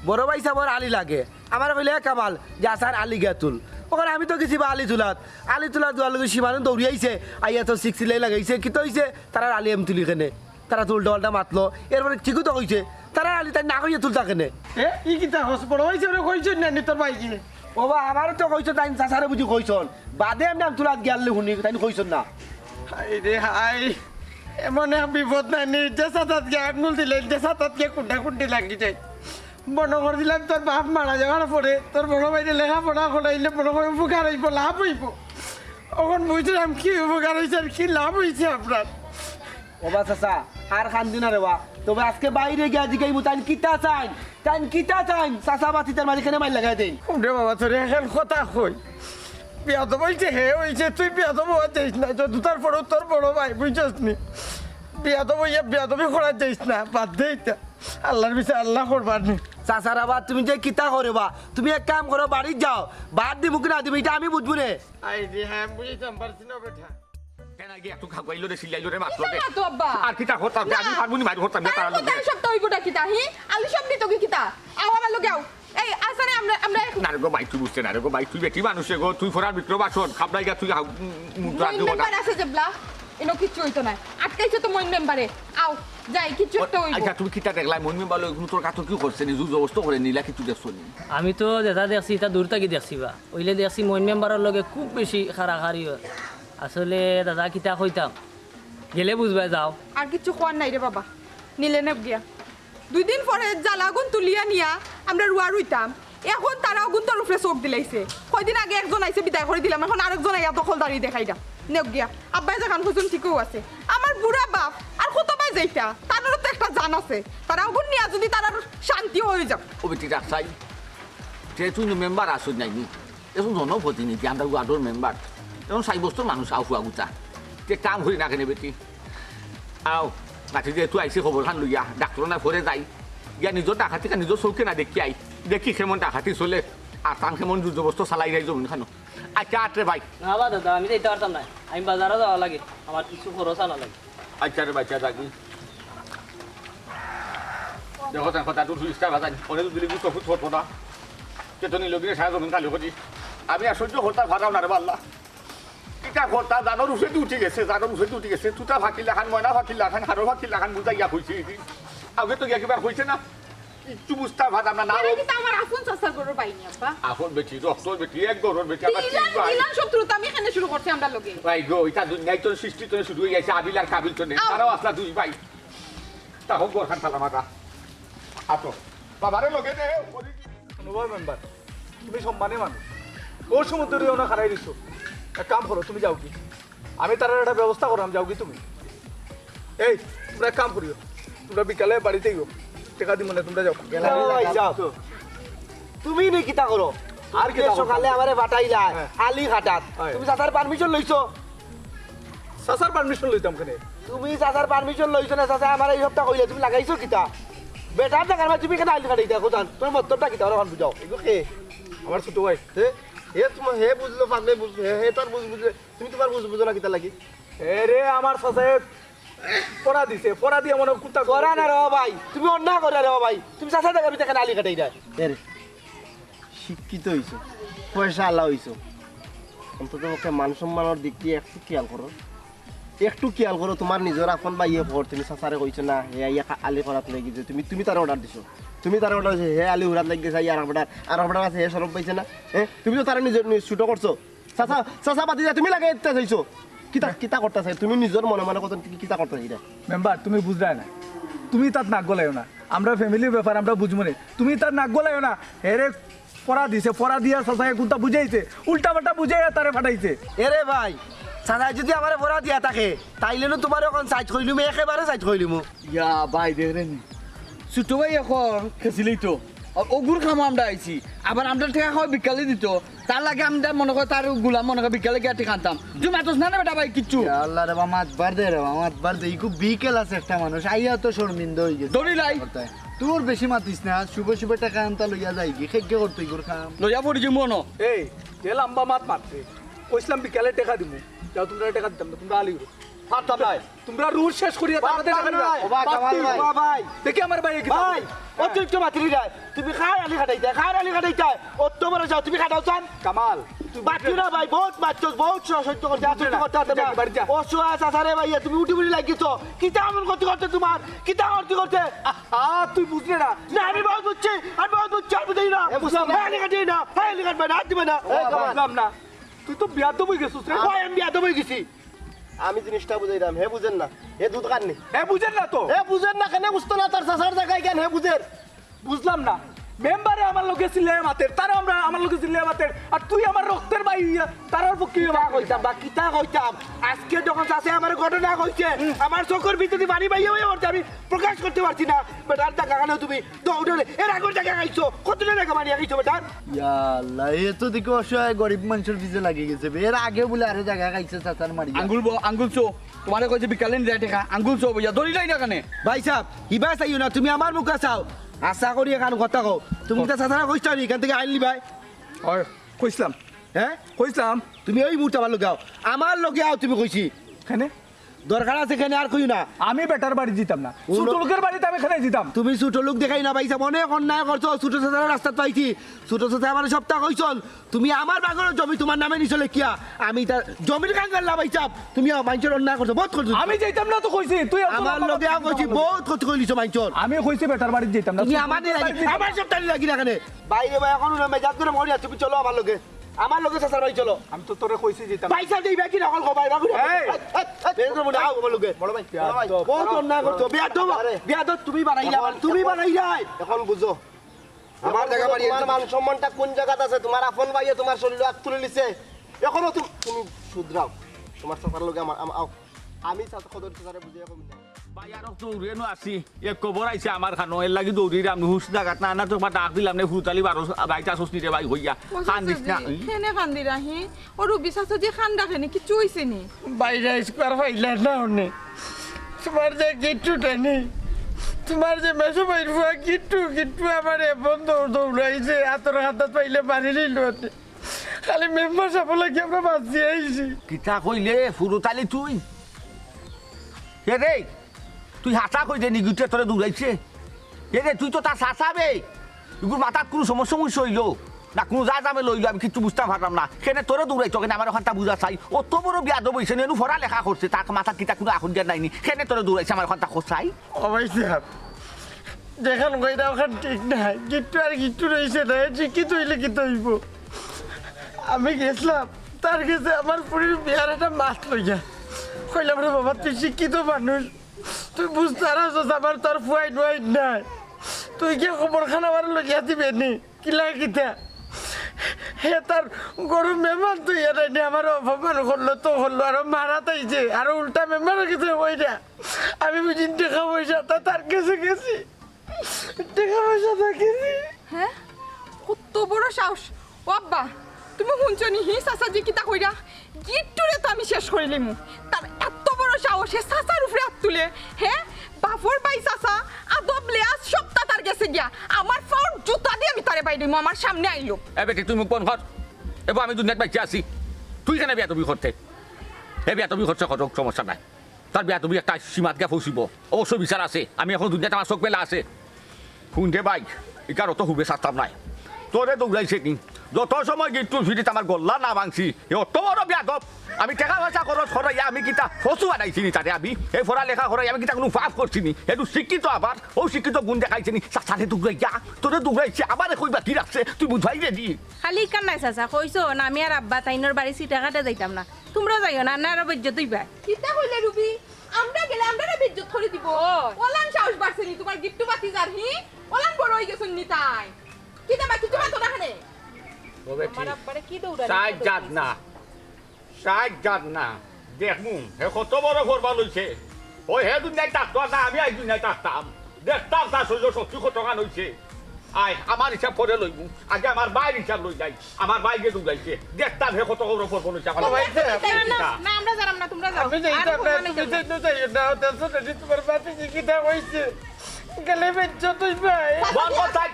Speaker 7: বড় ভাই সাবর আলি লাগে আমার কইলে কামাল যে আসার আলি গিয়া তুল ওখানে আমি তো গেছি বা আলি তুলাত দুয়ার লগে সীমানো দৌড়িয়াইছে আইয়া তো সিক্সিলাই লাগাইছে কি তো হইছে তারা আলি এম তুলি কেনে তারা তুল ডলটা মাতলো এরপরে ঠিকই তো হইছে তারা আলি তাই না কইয়া তুলতা কেনে
Speaker 4: এ ই কিতা হস বড় ভাই সব কইছেন না নি তোর ভাইকে
Speaker 7: ও বা আমারও তো কইছো তাই চাচারে বুঝি কইছন বাদে আমি নাম তুলাত গিয়ালে শুনি তাই কইছন না
Speaker 4: হাই রে হাই এমন এক বিপদ নাই নি দেশা তাত গিয়ে আঙুল দিলে দেশা তাত গিয়ে কুন্ডি লাগি যায় মনে করে দিলাম তোর বাপ মারা যাওয়ার পরে তোর বড় ভাইরে লেখাপড়া করাইলে মনে করে উপকার হইব লাভ হইব এখন বুঝলাম কি উপকার হয়েছে আর কি লাভ হয়েছে আপনার
Speaker 7: ও বা চাচা আর খান্দি না রে বা তবে আজকে বাইরে গিয়া জিগাইব তাই কিতা চাইন চাচা বাতি তার মাঝখানে মাইল লাগাই দেন
Speaker 4: রে বাবা তোর এখন কথা কই বিয়া তো বলছে হে হয়েছে তুই বিয়া তো বয়া যাইস না যত তার পরেও তোর বড় ভাই বুঝছিস নি বিয়া তো বইয়া বিয়া তো করা যাইস না বাদ দে এটা আল্লাহর বিষয় আল্লাহ করবার নি
Speaker 7: চাচার আবার তুমি যে কিতা করে বা তুমি এক কাম করো বাড়ি যাও বাদ দিব কি না দিব এটা আমি বুঝবো রে
Speaker 4: আই রে হ্যাঁ বুঝিতাম পারছি না বেটা
Speaker 1: কেন আগে একটু খাওয়াইলো রে সিলাইলো রে মাতলো রে
Speaker 2: না তো আব্বা
Speaker 1: আর কিতা হতাম আমি পারবো নি বাইরে হতাম না তারা লোকে
Speaker 2: তার সপ্তাহ হইবটা কিতা হি আলু সব দিত কি কিতা আও আমার লগে আও এই আসারে আমরা
Speaker 1: না রে গো বাইক তুই বুঝতে না রে গো বাইক তুই বেটি মানুষে গো তুই ফোরার বিক্র বাসন খাবলাই গা তুই মুদ্রা দিব না
Speaker 2: মেম্বার আছে জবলা এনো কিচ্ছু হইতো না আটকাইছে তো মইন মেম্বারে আও যাই কিচ্ছু একটা হইব
Speaker 1: আচ্ছা তুমি কিতা দেখলাই মন মেম্বার লই তোর কাছে কি করছে নি জুজ অবস্থা করে নিলা কিছু দেখছ নি
Speaker 9: আমি তো যেটা দেখছি এটা দূর থেকে দেখছি বা ওইলে দেখছি মইন মেম্বারের লগে খুব বেশি খারাখারি হয় আসলে দাদা কিতা কইতাম গেলে বুঝবা যাও
Speaker 2: আর কিচ্ছু খোয়ার নাই রে বাবা নিলে নেব গিয়া 2 দিন পরে জ্বালাগুন তুলিয়া নিয়া আমরা রুয়া রুইতাম এখন তারা আগুন তোর উপরে চোখ দিলাইছে কয়দিন আগে একজন আইছে বিদায় করে দিলাম এখন আরেকজন আইয়া দখলদারি দেখাইটা নেব গিয়া আব্বাই যেখান খুঁজুন ঠিকও আছে আমার বুড়া বাপ আর কত বাই যাইতা তারও তো একটা জান আছে তারা আগুন নিয়া যদি তার শান্তি হয়ে যাক
Speaker 1: ও বেটি রাখছাই যে তুই মেম্বার আসুন নাই নি এখন জনপ্রতিনিধি আমরা ওয়ার্ডর মেম্বার এখন 6 বছর মানুষ আফু আগুতা তে কাম হই না কেনে বেটি আও গাছি যে তুই আইসি খবর খান লইয়া ডাক্তার না ফরে যাই গিয়া নিজের ডাকাতি নিজের চৌকে না দেখি আই দেখি কেমন ডাকাতি চলে আর তান কেমন যুদ্ধবস্ত চালাই যাই জমিন খানো আচ্ছা আটরে ভাই
Speaker 9: না বা দাদা আমি যাইতে পারতাম না আমি বাজারে যাওয়া লাগে আমার কিছু খরচ আনা লাগে
Speaker 1: আচ্ছা রে বাচ্চা থাকি দেখো তার কথা তুই ইচ্ছা বাজাই অনেক দিলি বুঝতে ফুট ছোট না চেতনি লগিয়ে সারা জমিন খালি করি আমি আর সহ্য করতে পারলাম না রে আল্লাহ কিতা কথা জানোর উঠে উঠে গেছে জানোর উঠে উঠে গেছে তুতা ফাঁকিলা খান ময়না ফাঁকিলা খান হারো ফাঁকিলা খান বুঝাইয়া হয়েছে আগে তো গিয়া কিবা হয়েছে না কিচ্ছু বুঝতে পারতাম না
Speaker 2: এরা কিন্তু আমার আপন চাচার গরুর বাইনি আব্বা
Speaker 1: এখন বেটি রক্তর বেটি এক গরুর বেটি আমার
Speaker 2: দিলাম শত্রুতা আমি এখানে শুরু করছি আমরা লগে
Speaker 1: ভাই গো এটা দুনিয়ায় তো সৃষ্টি তো শুরু হয়ে গেছে আবিল আর কাবিল তো নেই তারাও আসলা দুই ভাই তা হোক গোর খান সালাম আটা আতো বাবারে লগে দে
Speaker 5: অনুভব মেম্বার তুমি সম্মানে মানুষ ওর সমুদ্রে ওনা খারাই দিছো এক কাম করো তুমি যাও কি আমি তার একটা ব্যবস্থা করলাম যাও কি তুমি এই তোমরা এক কাম করিও তোমরা বিকালে বাড়িতেই গো টাকা দিব না তোমরা যাও
Speaker 3: যাও তুমি নি কিতা করো আর কি সকালে আমারে বাটাইলা আলি ঘাটাত তুমি চাচার পারমিশন লইছো
Speaker 5: চাচার পারমিশন লইতাম কেন
Speaker 3: তুমি চাচার পারমিশন লইছো না চাচা আমার এই সপ্তাহ কইলে তুমি লাগাইছো কিতা বেটার টাকার মা তুমি কেন আলি ঘাটাইতা কোথান তোমার মতলবটা কিতা ওরা বুঝাও এগুলো কে
Speaker 5: আমার ছোট ভাই
Speaker 3: হে তোমার হে বুঝলো পাগলে বুঝলো হে তার বুঝলে তুমি তোমার বুঝো না কিতা লাগি
Speaker 5: রে আমার চাচায় পড়া দিছে পড়া দিয়ে মনে কুত্তা
Speaker 3: করা না রে ভাই তুমি অন্যায় করে রে ভাই তুমি চাচা টাকা বিতে কেন আলি ঘাটাই দেয় শিক্ষিত হইছো পয়সা আলা হইছো অন্তত ওকে মান সম্মানের দিক দিয়ে একটু খেয়াল করো তোমার নিজের আপন বা ইয়ে পর তুমি চাচারে কইছো না হে ইয়া আলি করাত লাগি যে তুমি তার অর্ডার দিছো তুমি তার অর্ডার দিছো হে আলি উড়াত লাগি গেছে আর অর্ডার আছে হে সরব পাইছে না তুমি তো তার নিজের ছুটো করছো চাচা চাচা পাতি যা তুমি লাগে ইত্যা চাইছো কিতা করতেছে তুমি নিজের মনে মনে কত কিতা করতেছে এটা
Speaker 5: মেম্বার তুমি বুঝলাই না তুমি তার নাক গলাইও না আমরা ফ্যামিলির ব্যাপার আমরা বুঝবো না তুমি তার নাক গলাইও না হেরে পড়া দিছে পড়া দিয়া চাচাকে কুত্তা বুঝাইছে উল্টা পাল্টা বুঝাইয়া তারে ফাটাইছে
Speaker 7: এরে ভাই চাচা যদি আমার ভরা দিয়া থাকে তাইলে তোমার এখন সাইড কইলিম একেবারে সাইড কইলিম
Speaker 8: ইয়া ভাই দেখেন ছোট ভাই এখন খেছিলেই তো ওগুর খামো আমরা আইছি আবার আমরা ঠেকা খাওয়া বিকালে দিত তার লাগে আমরা মনে করি তার গুলাম মনে করি বিকালে গিয়ে ঠেকা আনতাম তুমি এত না বেটা ভাই কিচ্ছু
Speaker 7: আল্লাহ রে বাবা মাতবার দে খুব বিকেল আছে একটা মানুষ আইয়া তো শর্মিন্দা হয়ে গেছে
Speaker 8: দড়ি লাই
Speaker 7: তোর বেশি মাতিস না শুভ শুভ টাকা আনতা লইয়া যাই কি খেগে করতে গুর খাম
Speaker 8: লইয়া পড়ি যে মনো
Speaker 5: এই যে লম্বা মাত মারছে কইছিলাম বিকালে টাকা দিব যাও তোমরা টাকা দিতাম না তোমরা আলি
Speaker 8: ফাটাম নাই
Speaker 5: তোমরা রুট শেষ করিয়া তারপরে টাকা দিবা
Speaker 3: ভাই
Speaker 5: দেখি আমার ভাই কি
Speaker 3: ভাই অতিরিক্ত মাতৃ যায় তুমি খাই আলি খাটাইতে অত বড় যাও তুমি খাটাও চান
Speaker 5: কামাল
Speaker 3: বাচ্চু না ভাই বহুত বাচ্চু বহুত সহ্য করতে অসুয়া চাচারে ভাই তুমি উঠি বুড়ি লাগিয়েছো কিতা এমন করতে তোমার কিতা করতে
Speaker 5: তুই বুঝলে না
Speaker 3: না আমি বহুত বুঝছি আর বুঝাই না আলি কাটাই না আলি কাটবে না হাত দিবে না
Speaker 5: বুঝলাম না তুই তো বিয়াদব হয়ে গেছিস রে
Speaker 3: আমি বিয়াদব হয়ে গেছি আমি জিনিসটা বুঝাইলাম হে বুঝেন না হে দুধ কাননি
Speaker 5: এ বুঝেন না তো
Speaker 3: হে বুঝেন না কেন বুঝতো না তার চাচার জায়গায় কেন হে বুঝের
Speaker 5: বুঝলাম না মেম্বারে আমার লোকে ছিলে মাতের তারা আমরা আমার লোকে ছিলে মাতের আর তুই আমার রক্তের ভাই তারার পক্ষে
Speaker 3: কইতাম বা কিতা কইতাম আজকে যখন চাষে আমার ঘটনা কইছে আমার চোখের ভিতরে বাড়ি বাইয়ে হয়ে পড়ছে আমি প্রকাশ করতে পারছি না বেটার টাকা কেন তুমি দৌড়ে এর আগের টাকা খাইছো কত টাকা মানিয়ে খাইছো বেটার
Speaker 7: আল্লাহ এ তো দেখো অসহায় গরিব মানুষের পিছে লাগি গেছে এর আগে বলে আরো জায়গা খাইছে চাচার মারি
Speaker 8: আঙ্গুল চো তোমারে কইছে বিকালে নিয়ে ঠেকা আঙ্গুল চো বইয়া দড়ি লাই না কানে
Speaker 7: ভাই সাহেব হিবা চাইও না তুমি আমার মুখে চাও আশা করি এখান কথা কও তুমি তো চাচারা কইছো নি এখান থেকে আইলি ভাই
Speaker 5: হয় কইছিলাম
Speaker 7: হ্যাঁ
Speaker 5: কইছিলাম
Speaker 7: তুমি ওই মুহূর্তে আমার লোকে আও আমার লোকে আও তুমি কইছি
Speaker 5: এখানে
Speaker 7: দরকার আছে এখানে আর কই না
Speaker 5: আমি বেটার বাড়ি যেতাম না ছোট লোকের বাড়িতে আমি এখানে যেতাম
Speaker 7: তুমি ছোট লোক দেখাই না পাইছা অনেক অন্যায় করছো ছোট চাচারা রাস্তা পাইছি ছোট চাচা আমার সপ্তাহ কইছল তুমি আমার বাগরের জমি তোমার নামে নিছলে কিয়া আমি তার জমির কাঙ্গাল না পাইছা তুমি মানুষের অন্যায় করছো বহুত করছো
Speaker 5: আমি যেতাম না তো কইছি তুই
Speaker 7: আমার লোকে আও কইছি বহুত ক্ষতি কইলিছো মানুষের
Speaker 5: আমি কইছি বেটার বাড়ি যেতাম না
Speaker 7: তুমি আমার আমার সপ্তাহ লাগি না কেন বাইরে ভাই এখন মেজাজ করে মরিয়া তুমি চলো আমার লোকে আমার লোকে চাচার ভাই চলো
Speaker 5: আমি তো তোরে কইছি যেতাম
Speaker 3: পয়সা দিই বাকি নকল কো ভাই বাবু
Speaker 7: বের করে মনে আও আমার লোকে
Speaker 3: বড় ভাই বহুত অন্যায় করছো বিয়াদ তুমি বানাইলা এখন বুঝো আমার জায়গা বাড়ি তোমার মান সম্মানটা কোন জায়গাতে আছে তোমার আপন ভাইয়ে তোমার শরীর হাত তুলে নিছে এখনো তুমি শুধরাও তোমার চাচার লোকে আমার আমি চাচা খদর চাচারে বুঝিয়ে কম না
Speaker 1: ভাই আর দৌড়ে নো আসি এক খবর আইছে আমার খানো এর লাগি দৌড়ি আমি হুশ জায়গাত না না তো ডাক দিলাম নে ফুতালি বারো বাইটা সসনি রে ভাই হইয়া খান দিস না
Speaker 2: কেনে কান্দি রাহি ও রুবি চাচা যে খান রাখেনি কিছু হইছে নি
Speaker 3: বাইরে স্কোয়ার ফাইলা না অনে তোমার যে গিট্টুটা নেই তোমার যে মেসো বাইরফুয়া গিট্টু আমার বন্ধ দৌড়াইছে হাতের হাত পাইলে মারি নিল খালি মেম্বার সাপ লাগে আমরা বাঁচিয়ে আইছি
Speaker 1: কিতা কইলে ফুরুতালি তুই হে রে তুই হাসা কই দে নিগুতে তোরে দৌড়াইছে হে রে তুই তো তার শাসাবে এগুলো মাথার কোনো সমস্যা হইল না কোনো যা যাবে লইলো আমি কিছু বুঝতে পারলাম না কেনে তোরে দৌড়াইছ কেন আমার ওখানটা বুঝা চাই অত বড় বিয়া দেবো এনু ফরা লেখা করছে তার মাথা কিতা কোনো এখন জ্ঞান নাইনি কেনে তোরে দৌড়াইছে আমার ওখানটা খোঁচাই
Speaker 3: অবশ্যই যেখান কইরা ওখান ঠিক নাই গিট্টু আর গিট্টু রয়েছে না শিক্ষিত হইলে কি হইব আমি গেছিলাম তার কাছে আমার পুরীর বিয়ার একটা মাছ লইয়া কইলাম রে বাবা তুই শিক্ষিত মানুষ তুই বুঝতে পারছ আমার তোর ফুয়াইন ওয়াইন নাই তুই কি খবরখানা আমার লইয়া দিবে নি কি লাগে কিতা হে তার গরু মেহমান তুই এনে আমার অপমান করলো তো করলো আরো মারা তাইছে আরো উল্টা মেহমান গেছে ওইটা আমি বুঝি টাকা পয়সা তার কাছে গেছি টাকা পয়সা গেছি
Speaker 2: হ্যাঁ কত বড় সাহস ও আব্বা তুমি শুনছো নি হি চাচাজি কিতা কইরা গিট্টুরে তো আমি শেষ করিলিম তার এত বড় সাহস হে চাচার উপরে হাত তুলে হ্যাঁ বাফর বাই চাচা আদব লেয়াস সবটা তার গেছে গিয়া আমার ফাউন জুতা দিয়ে আমি তারে বাই দিমু আমার সামনে আইলো
Speaker 1: এ বেটি তুই মুখ বন্ধ কর এবার আমি দুনিয়াত বাইচে আছি তুই কেন বিয়া তুমি করতে এ বিয়া তুমি করছে কত সমস্যা নাই তার বিয়া তুমি একটা সীমাত গিয়া ফসিব অবশ্যই বিচার আছে আমি এখন দুনিয়াতে আমার চোখ পেলা আছে শুনতে বাইক এখানে অত হুবে সারতাম নাই তোরে দৌড়াইছে কি যত সময় গিট্টুর ভিডিত আমার গল্লা না ভাঙছি অত বড় বিয়া দপ আমি টাকা পয়সা খরচ করাইয়া আমি কিতা ফসু বানাইছি নি তাতে আমি এই পড়া লেখা করাই আমি কিতা কোনো পাপ করছি নি একটু শিক্ষিত আবার ও শিক্ষিত গুণ দেখাইছে নি সাথে দৌড়াইয়া তোরে দৌড়াইছে আবার কইবা কি রাখছে তুই বুঝাই রেডি
Speaker 6: খালি কান নাই চাচা কইছো না আমি আর আব্বা তাইনোর বাড়ি সিটা কাটে যাইতাম না তোমরাও যাইও না না রব ইজ্জত হইবা
Speaker 2: কিতা কইলে রুবি আমরা গেলে আমরা বিদ্যুৎ করে দিব ওলান সাহস বাড়ছে নি তোমার গিট্টু বাতি যার হি ওলান বড় হই গেছুন নি তাই কিতা বাকি তুমি তো রাখনে
Speaker 6: আমার আব্বারে কি দৌড়া
Speaker 1: সাইড যাত না দেখমু হে কত বড় করবা লইছে ওই হে দুনিয়ায় থাকতো না আমি আই দুনিয়ায় থাকতাম দেখতাম তার শরীর শক্তি কত গান হইছে আয় আমার হিসাব করে লইবু আগে আমার বাইর হিসাব লই যাই আমার বাইকে দৌড়াইছে দেখতাম হে কত বড় করবো লইছে আমার
Speaker 6: না আমরা জানাম না তোমরা যাও
Speaker 3: আমি যাইতাম না তুমি যাইতো যাই না দেখছো না তোমার বাতি শিক্ষিত হইছে গেলে বেজ্জত তুই ভাই
Speaker 1: বল কথাই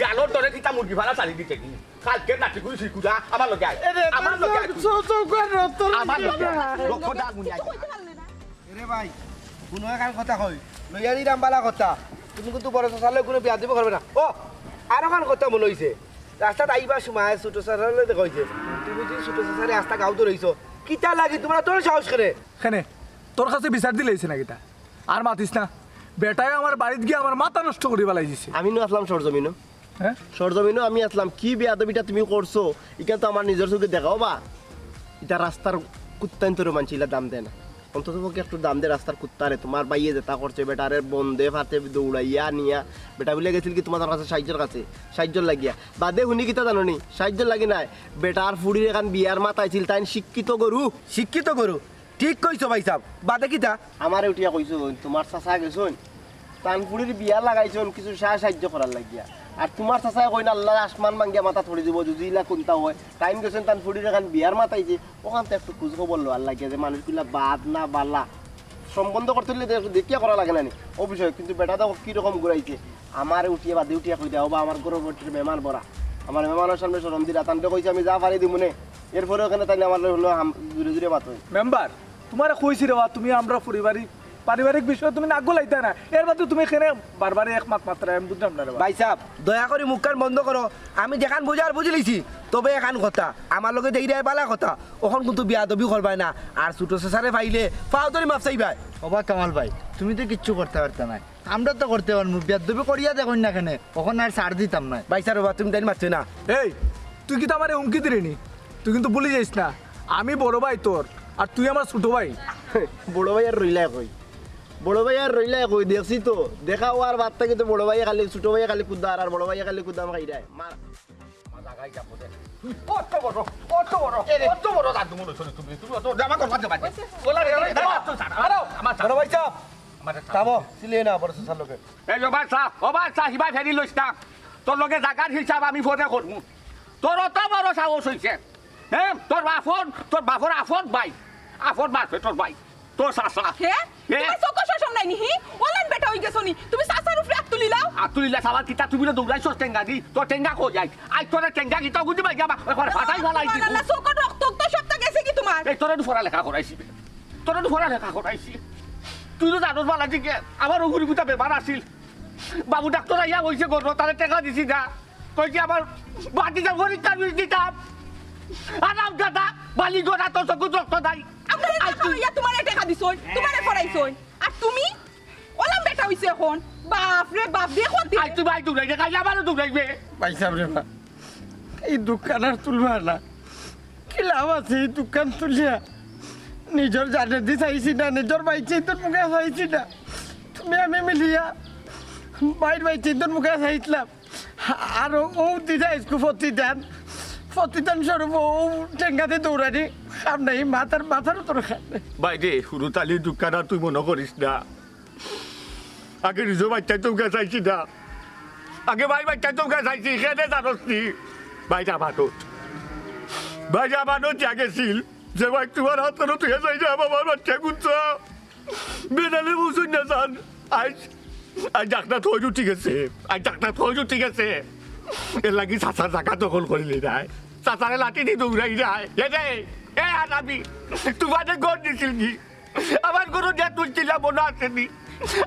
Speaker 1: গেলো তোরে কিতা মুরগি ভাড়া চালি দিতে কি কালকে নাকি কই শিকুদা আমার লগে আয় আমার লগে আয় আমার লগে লক্ষটা গুনি আয়
Speaker 7: রে ভাই কোনো কান কথা কই লইয়া দিলাম বালা কথা তুমি কিন্তু বড় চালে কোনো বিয়া দিব করবে না ও আর কান কথা মনে হইছে রাস্তাত আইবা সময় ছোট সারালে দেখাইছে তুমি যদি ছোট সারে রাস্তা গাও তো রইছো কিতা লাগি তোমরা তোর সাহস করে
Speaker 5: এখানে তোর কাছে বিচার দিলেইছে না কিতা আর মাতিস না বেটায় আমার বাড়িতে গিয়ে আমার মাথা নষ্ট করে বেলাই দিছে
Speaker 3: আমি নো আসলাম সরজমিনো
Speaker 5: হ্যাঁ
Speaker 3: সরজমিনো আমি আসলাম কি বেয়াদবিটা তুমি করছো এটা তো আমার নিজের চোখে দেখাও বা এটা রাস্তার কুত্তাইন তোর মানছিলা দাম দেয় না অন্তত পক্ষে একটু দাম দে রাস্তার কুত্তারে তোমার বাইয়ে যেটা করছে বেটারে বন্ধে ফাতে দৌড়াইয়া নিয়া বেটা বলে গেছিল কি তোমার কাছে সাহায্য লাগিয়া বাদে শুনি কিতা জানো নি সাহায্য লাগি নাই বেটার ফুড়ির এখান বিয়ার মাতাইছিল তাই শিক্ষিত গরু
Speaker 7: ঠিক কইছো ভাই সাহেব বাদে কিতা
Speaker 3: আমার উঠিয়া কইছো তোমার চাচা গেছুন তানপুরির বিয়া লাগাইছুন কিছু সাহায্য করার লাগিয়া আর তোমার চাচা কই না আল্লাহ আসমান ভাঙ্গিয়া মাথা ধরে দিব যদি ইলা কোনটা হয় টাইম গেছেন তানপুরির এখান বিয়ার মাতাইছে ওখান থেকে একটু খোঁজ খবর লোয়ার লাগিয়া যে মানুষগুলা বাদ না বালা সম্বন্ধ করতে হলে দেখিয়া করা লাগে না নি ও বিষয় কিন্তু বেটাটা কিরকম ঘুরাইছে আমার উঠিয়া বাদে উঠিয়া কই দেওয়া বা আমার গর্ভবতীর মেহমান ভরা আমার মেহমানের সামনে সরম দিরা তানতে কইছে আমি যা পারি দিব নে এরপরে ওখানে তাইলে আমার হলো জুড়ে জুড়ে মাত হয়
Speaker 5: মেম্বার তোমার কইছি রে তুমি আমরা পারিবারিক বিষয় তুমি নাক গলাইতে না এর বাদে তুমি এখানে বারবার একমাত মাত্রা আমি বুঝলাম না রে
Speaker 7: ভাই সাহেব দয়া করে মুখ কান বন্ধ করো আমি যেখান বুঝার বুঝে লিছি তবে এখান কথা আমার লগে দেই রায় বালা কথা ওখান কিন্তু বিয়া দবি করবাই না আর ছোট শেষারে পাইলে পাও ধরে মাপ চাইবাই
Speaker 8: ওবা কামাল ভাই তুমি তো কিচ্ছু করতে পারতে না আমরা তো করতে পারবো বেদবি করিয়া দেখুন না কেন ওখানে আর ছাড় দিতাম না
Speaker 7: ভাই স্যার বাবা তুমি তাই মারছো না
Speaker 5: এই তুই কি তো আমার হুমকি দিলি নি তুই কিন্তু ভুলে যাইস না আমি বড় ভাই তোর আর তুই আমার ছোট ভাই
Speaker 3: বড় ভাই আর রইলাই কই দেখছি তো দেখা হওয়ার বাদ থেকে তো বড় ভাই খালি ছোট ভাই খালি কুদ্দা আর বড় ভাই খালি কুদ্দা খাই দেয় মার
Speaker 1: কত বড় দাদু মনে হচ্ছে তুমি অত জামা করবা যাবা বলা রে আমার
Speaker 7: বড় ভাই সাহেব তাবো সিলিয়ে না বড় শেষার লোকে
Speaker 1: এই বাচ্চা হিবা ফেরি লইস না তোর লগে জাগার হিসাব আমি ফোনে করবো তোর অত বড় সাহস হইছে হ্যাঁ তোর বাপর আফন ভাই আফন মারবে তোর ভাই তোর চাচা
Speaker 2: হে তোমার চোখ শোষণ নাই নি হি ওলান বেটা হই গেছো নি তুমি চাচার উপরে হাত তুলিলাও
Speaker 1: তুলিলা সাবার কিতা তুমি না দৌড়াইছস টেঙ্গা দি তোর টেঙ্গা কো যাই আই তোর টেঙ্গা কিতা গুদি ভাই যাবা এখন ফাটাই ফলাই দি
Speaker 2: না চোখ রক্ত তো সবটা গেছে কি তোমার
Speaker 1: এই তোর পড়া লেখা করাইছি তুই তো জানোস বালা দিকে আমার ওগুলি কুতা বেমার আছিল বাবু ডাক্তার আইয়া হইছে গর তারে টেকা দিছি না কইছি আমার বাতিটা পরীক্ষার বিষ দিতাম আরাম দাদা বালি গোড়া তো চকু রক্ত নাই
Speaker 2: আপনারা টাকা হইয়া তোমারে টাকা দিছই তোমারে পড়াইছই আর তুমি ওলাম বেটা হইছে এখন বাপ রে বাপ দেখো
Speaker 1: আই তুই ভাই দূরে কাজ আমারও দূরাইবে
Speaker 8: পাইছাম রে মা এই দোকান আর তুলবা না কি লাভ আছে এই দোকান তুলিয়া নিজের জানে দি চাইছি না নিজের বাইছে তোর মুখে চাইছি না তুমি আমি মিলিয়া বাইর বাইছে তোর মুখে চাইছিলাম আর ও দিদা স্কু প্রতিদান স্বরূপ ও টেঙ্গাতে দৌড়ানি খাম নাই মাথার তোর খাবে
Speaker 1: ভাই রে হুরুতালির দোকান আর তুই মনে করিস না আগে নিজের বাচ্চাই তোকে চাইছি না আগে ভাই বাচ্চাই তোকে চাইছি খেতে জানোস নি ভাইটা মানুষ ভাইটা মানুষ জাগেছিল যে ভাই তোমার হাত করে তুই চাই যা বাবার বাচ্চা গুনছ বেনালে বুঝুন না জান আজ আজ ডাক্তার থইজু ঠিক আছে আজ ডাক্তার থইজু ঠিক আছে এর লাগি চাচার জায়গা দখল করিলি নাই চাচারে লাঠি দি দৌড়াই যায় এ আনাবি তোমাদের গড় দিছিল কি আমার গরু দিয়া তুলছিলাম মনে আসেনি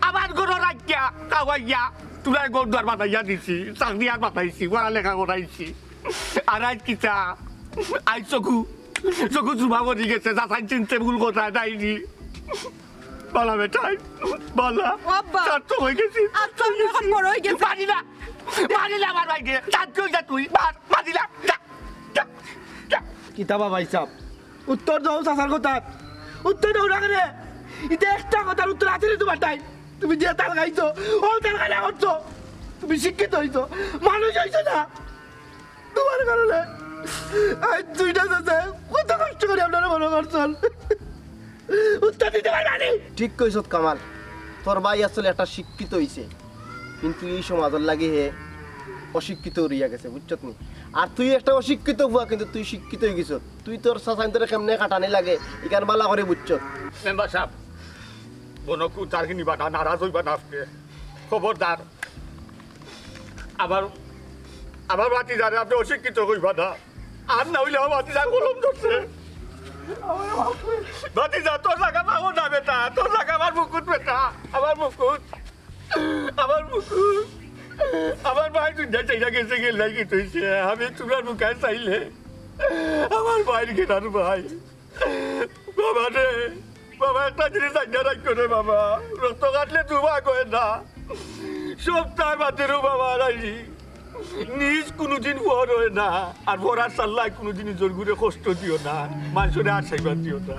Speaker 1: আমার গরু রাখিয়া খাওয়াইয়া তোলার গরু দ্বার বানাইয়া দিছি চাকরি আর বানাইছি পড়ালেখা করাইছি আর আজ কিতা আজ চকু জুমা বনি গেছে চাচাই চিনতে ভুল কথা নাইনি বলা বেটাই বলা
Speaker 2: আব্বা।
Speaker 1: তার তো হয়ে গেছি
Speaker 2: আচ্ছা আমি এখন বড় হয়ে গেছি
Speaker 1: মারি না আমার ভাইকে তার তুই যা তুই মারি না
Speaker 7: কিতাবা ভাই সাহ উত্তর দাও চাচার কথা উত্তর দাও না রে এটা একটা কথার উত্তর আছে রে তোমার টাইম তুমি যে তাল খাইছো ও তাল খাইলে করছো তুমি শিক্ষিত হইছো মানুষ হইছো না তোমার কারণে আজ দুইটা চাচা কত কষ্ট করে আপনারা মনে করছেন উত্তর দিতে পারবানি ঠিক কইছ কামাল তোর ভাই আসলে একটা শিক্ষিত হইছে কিন্তু এই সমাজের লাগে হে অশিক্ষিত রইয়া গেছে বুঝছত নি আর তুই একটা অশিক্ষিত হওয়া কিন্তু তুই শিক্ষিত হয়ে গেছ তুই তোর সাসান্তরে কেমনে কাটানি লাগে ইকান বালা করে বুঝছত
Speaker 1: মেম্বার সাহেব বনকু তার কিনি বাটা নারাজ হইবা না আজকে খবরদার আমার বাতি জানে আপনি অশিক্ষিত হইবা না আর না হইলে আমার বাতি যা কলম ধরছে বাতি যা তোর জায়গা পাবো না বেটা তোর জায়গা আমার মুকুট বেটা আমার মুকুট আমার ভাই দুনিয়া চাইনা গেছে গেল নাই কি তুইছে আমি তোমার মুখায় চাইলে আমার ভাইয়ের গেটার ভাই বাবা রে বাবা একটা জিনিস আজ্ঞা রাখো রে বাবা রক্ত কাটলে দুবা কয়ে না সব তার বাতেরও বাবা রাইনি নিজ কোনোদিন বড় হয় না আর বড়ার সাল্লায় কোনোদিন জোর ঘুরে কষ্ট দিও না মানুষের আশীর্বাদ দিও না